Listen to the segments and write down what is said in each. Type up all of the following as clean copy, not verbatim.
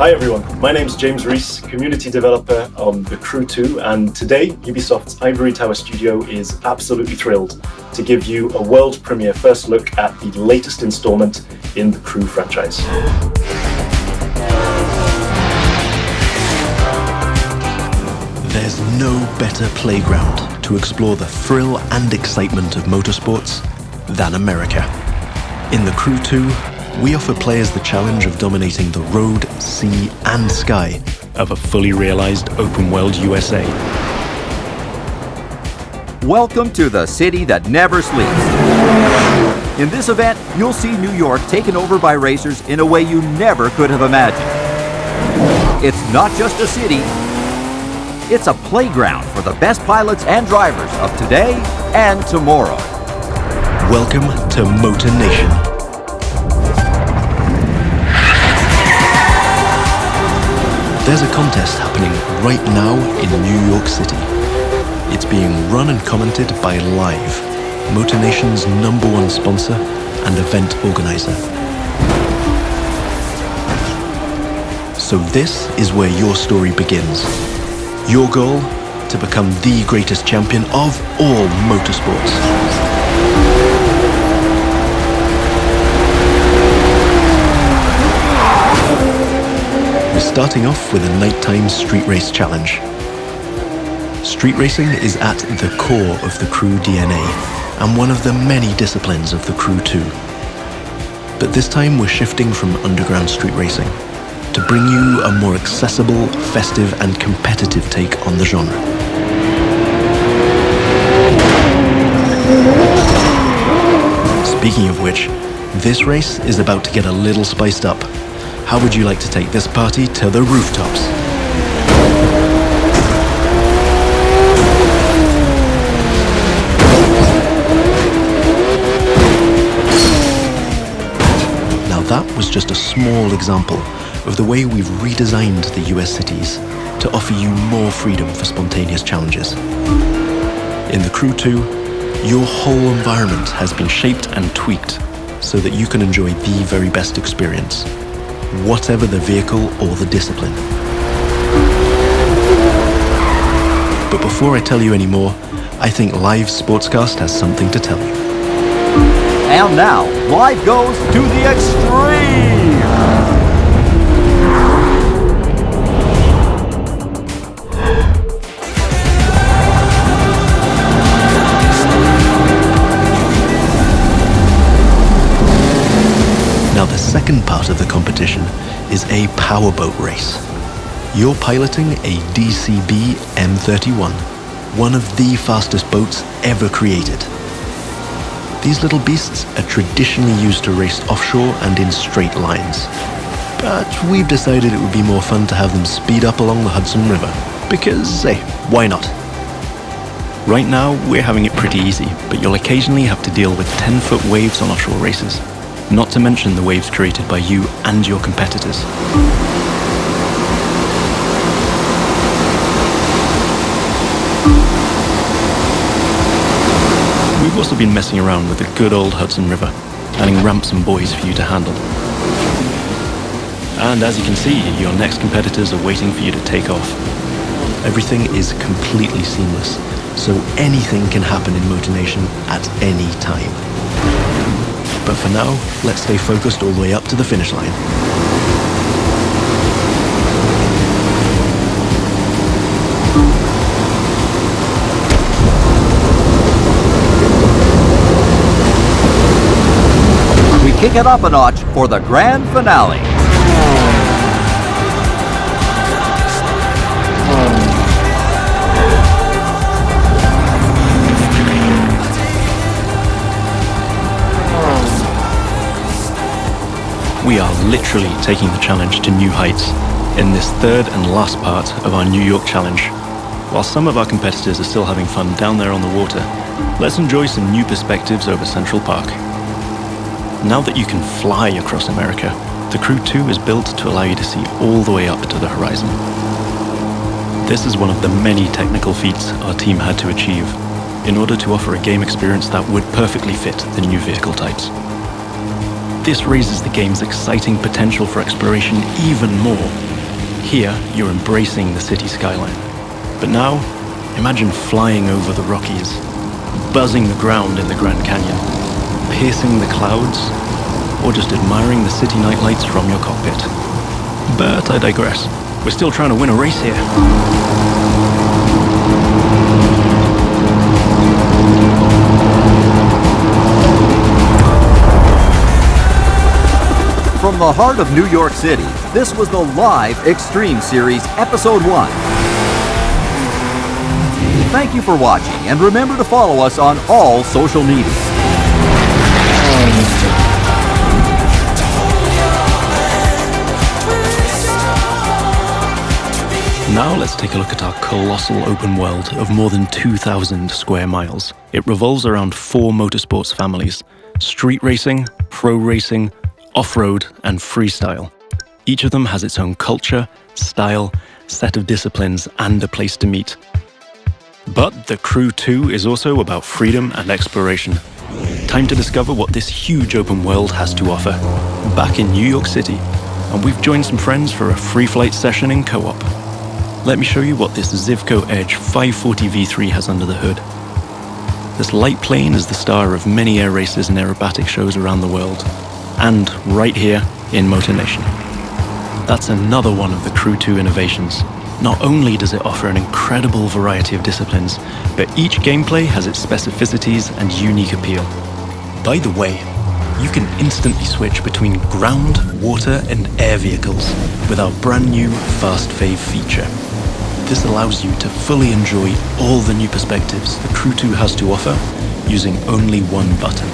Hi everyone, my name's James Rees, community developer on The Crew 2, and today Ubisoft's Ivory Tower studio is absolutely thrilled to give you a world premiere first look at the latest installment in the Crew franchise. There's no better playground to explore the thrill and excitement of motorsports than America. In The Crew 2, we offer players the challenge of dominating the road, sea, and sky of a fully realized open-world USA. Welcome to the city that never sleeps. In this event, you'll see New York taken over by racers in a way you never could have imagined. It's not just a city, it's a playground for the best pilots and drivers of today and tomorrow. Welcome to Motor Nation. There's a contest happening right now in New York City. It's being run and commented by Live, Motor Nation's #1 sponsor and event organizer. So this is where your story begins. Your goal? To become the greatest champion of all motorsports. We're starting off with a nighttime street race challenge. Street racing is at the core of the Crew DNA and one of the many disciplines of the Crew 2. But this time we're shifting from underground street racing to bring you a more accessible, festive and competitive take on the genre. Speaking of which, this race is about to get a little spiced up. How would you like to take this party to the rooftops? Now that was just a small example of the way we've redesigned the US cities to offer you more freedom for spontaneous challenges. In the Crew 2, your whole environment has been shaped and tweaked so that you can enjoy the very best experience, whatever the vehicle or the discipline. But before I tell you any more, I think Live Sportscast has something to tell you. And now, Live goes to the extreme! Now the second part of the competition is a powerboat race. You're piloting a DCB M31, one of the fastest boats ever created. These little beasts are traditionally used to race offshore and in straight lines. But we've decided it would be more fun to have them speed up along the Hudson River, because, hey, why not? Right now, we're having it pretty easy, but you'll occasionally have to deal with 10-foot waves on offshore races. Not to mention the waves created by you and your competitors. We've also been messing around with the good old Hudson River, adding ramps and buoys for you to handle. And as you can see, your next competitors are waiting for you to take off. Everything is completely seamless, so anything can happen in Motor Nation at any time. But for now, let's stay focused all the way up to the finish line. We kick it up a notch for the grand finale. We are literally taking the challenge to new heights in this third and last part of our New York challenge. While some of our competitors are still having fun down there on the water, let's enjoy some new perspectives over Central Park. Now that you can fly across America, the Crew 2 is built to allow you to see all the way up to the horizon. This is one of the many technical feats our team had to achieve in order to offer a game experience that would perfectly fit the new vehicle types. this raises the game's exciting potential for exploration even more. Here, you're embracing the city skyline. But now, imagine flying over the Rockies, buzzing the ground in the Grand Canyon, piercing the clouds, or just admiring the city nightlights from your cockpit. But I digress. We're still trying to win a race here. From the heart of New York City, this was the live Extreme Series Episode 1. Thank you for watching, and remember to follow us on all social media. Now let's take a look at our colossal open world of more than 2,000 square miles. It revolves around 4 motorsports families: street racing, pro racing, off-road, and freestyle. Each of them has its own culture, style, set of disciplines, and a place to meet. But The Crew 2 is also about freedom and exploration. Time to discover what this huge open world has to offer. Back in New York City, and we've joined some friends for a free flight session in co-op. Let me show you what this Zivco Edge 540 V3 has under the hood. This light plane is the star of many air races and aerobatic shows around the world, and right here in Motor Nation. That's another one of the Crew 2 innovations. Not only does it offer an incredible variety of disciplines, but each gameplay has its specificities and unique appeal. By the way, you can instantly switch between ground, water, and air vehicles with our brand new Fast Fave feature. This allows you to fully enjoy all the new perspectives the Crew 2 has to offer using only one button.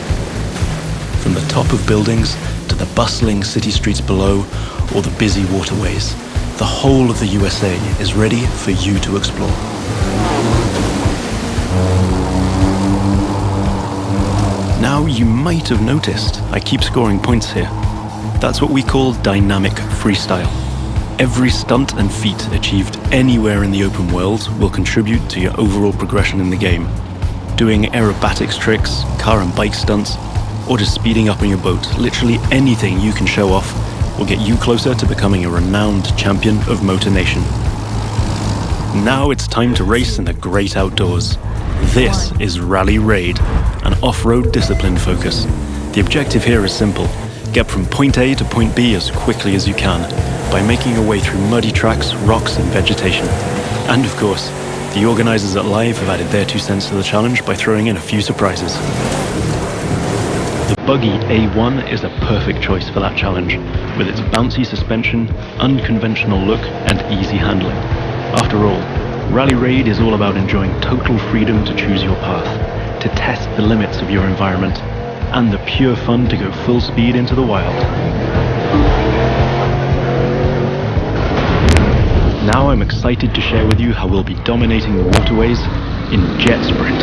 From the top of buildings to the bustling city streets below or the busy waterways, the whole of the USA is ready for you to explore. Now, you might have noticed I keep scoring points here. That's what we call dynamic freestyle. Every stunt and feat achieved anywhere in the open world will contribute to your overall progression in the game. Doing aerobatics tricks, car and bike stunts, or just speeding up on your boat, literally anything you can show off will get you closer to becoming a renowned champion of Motor Nation. Now it's time to race in the great outdoors. This is Rally Raid, an off-road discipline focus. The objective here is simple: get from point A to point B as quickly as you can by making your way through muddy tracks, rocks, and vegetation. And of course, the organizers at Live have added their 2 cents to the challenge by throwing in a few surprises. The buggy A1 is a perfect choice for that challenge, with its bouncy suspension, unconventional look, and easy handling. After all, Rally Raid is all about enjoying total freedom to choose your path, to test the limits of your environment, and the pure fun to go full speed into the wild. Now I'm excited to share with you how we'll be dominating the waterways in Jet Sprint.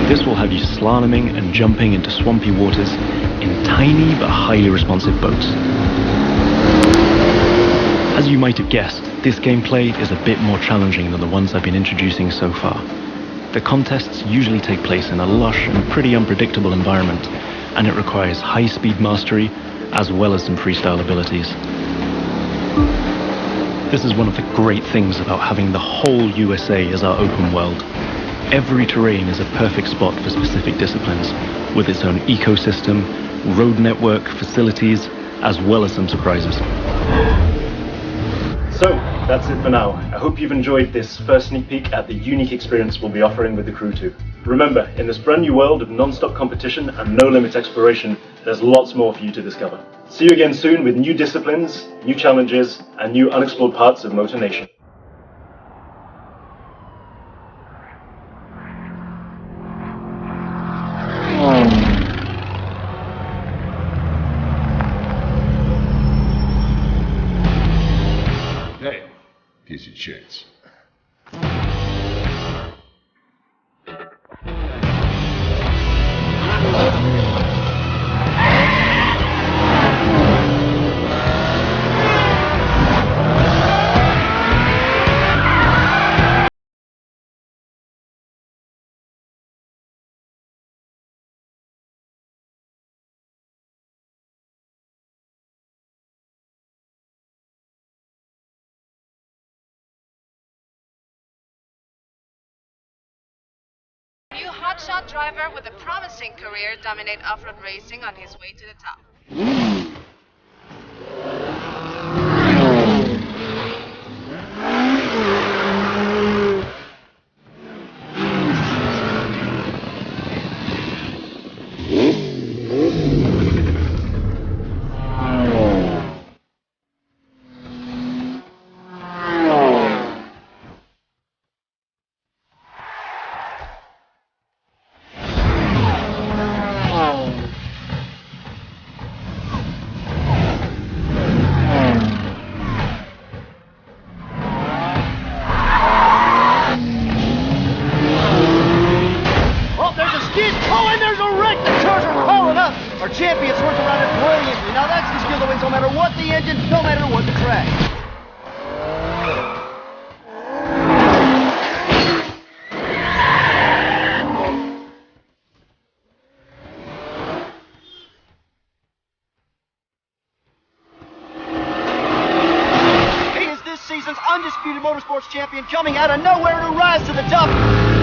This will have you slaloming and jumping into swampy waters in tiny but highly responsive boats. As you might have guessed, this gameplay is a bit more challenging than the ones I've been introducing so far. The contests usually take place in a lush and pretty unpredictable environment, and it requires high-speed mastery as well as some freestyle abilities. This is one of the great things about having the whole USA as our open world. Every terrain is a perfect spot for specific disciplines, with its own ecosystem, road network, facilities, as well as some surprises. So, that's it for now. I hope you've enjoyed this first sneak peek at the unique experience we'll be offering with the Crew 2. Remember, in this brand new world of non-stop competition and no-limit exploration, there's lots more for you to discover. See you again soon with new disciplines, new challenges, and new unexplored parts of Motor Nation. Hey, here's your chance. hotshot driver with a promising career dominate off-road racing on his way to the top. Our champions work around it brilliantly. Now that's the skill that wins no matter what the engine, no matter what the track. He is this season's undisputed motorsports champion, coming out of nowhere to rise to the top.